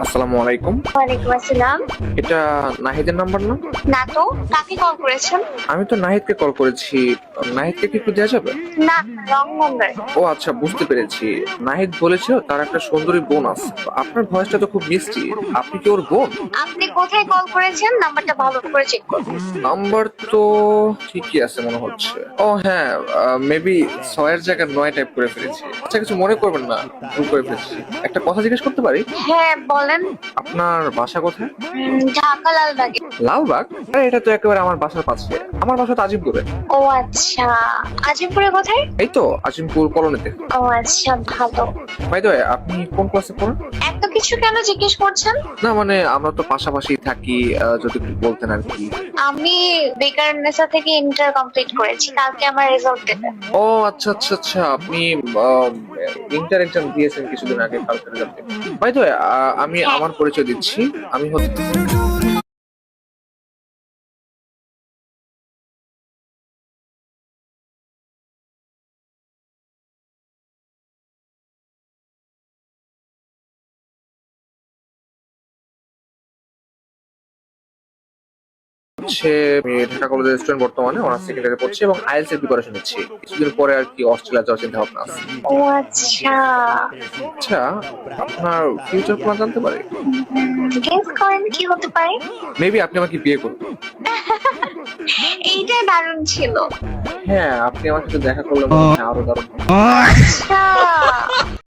আসসালামু আলাইকুম। ওয়ালাইকুম আসসালাম। এটা নাহিদের নাম্বার না? না তো, কাকে কল করেছেন? আমি তো নাহিদকে কল করেছি। নাহিদকে কি একটু দেওয়া যাবে? না, রং নাম্বার। ও আচ্ছা, বুঝতে পেরেছি। নাহিদ বলেছিল তার একটা সুন্দরী বোন আছে। তো আপনার ভয়েসটা তো খুব মিষ্টি, আপনি কি ওর বোন? আপনি কোথায় কল করেছেন? নাম্বারটা ভালো করে চেক করুন। নাম্বার তো ঠিকই আছে মনে হচ্ছে। ও হ্যাঁ, মেবি 6 এর জায়গায় 9 টাইপ করে ফেলেছি। আচ্ছা, কিছু মনে করবেন না, ভুল করে ফেলেছি। একটা কথা জিজ্ঞেস করতে পারি? হ্যাঁ বলেন। আপনার বাসা কোথায়? ঢাকা লালবাগে। লালবাগ? আরে এটা তো একেবারে আমার বাসার পাশে। আমার বাসা তো আজিমপুরে। ও আচ্ছা, আজিমপুরে কোথায়? এই তো আজিমপুর কলোনিতে। ও আচ্ছা, ভালো। বাই দ্য ওয়ে, আপনি কোন ক্লাসে পড়েন? এত কিছু কেন জিজ্ঞেস করছেন? না মানে আমরা তো পাশাপাশি থাকি, যদি একটু বলতেন আর কি। আমি বেকারনেসা থেকে ইন্টার কমপ্লিট করেছি, কালকে আমার রেজাল্ট দেবে। ও আচ্ছা আচ্ছা আচ্ছা, আপনি ইন্টার এক্সাম দিয়েছেন কিছুদিন আগে, কালকে রেজাল্ট। বাই দ্য ওয়ে, আমি হ্যাঁ। আমার পরিচয় দিচ্ছি। আমি হচ্ছে আমি ঢাকা কলেজের স্টুডেন্ট, বর্তমানে অনার্স সেকেন্ড ইয়ারে পড়ছি এবং আইএলটিএস এর প্রিপারেশন নিচ্ছি। কিছুদিন পরে আর কি অস্ট্রেলিয়া যাওয়ার চিন্তা ভাবনা আছে। ও আচ্ছা, আচ্ছা, আপনার ফিউচার প্ল্যান জানতে পারি? গেস করেন কি হতে পারে? মেবি আপনি আমাকে বিয়ে করবেন। এইটাই দারুণ ছিল। হ্যাঁ, আপনি আমার সাথে দেখা করলে মনে হয় আরো দারুণ। আচ্ছা।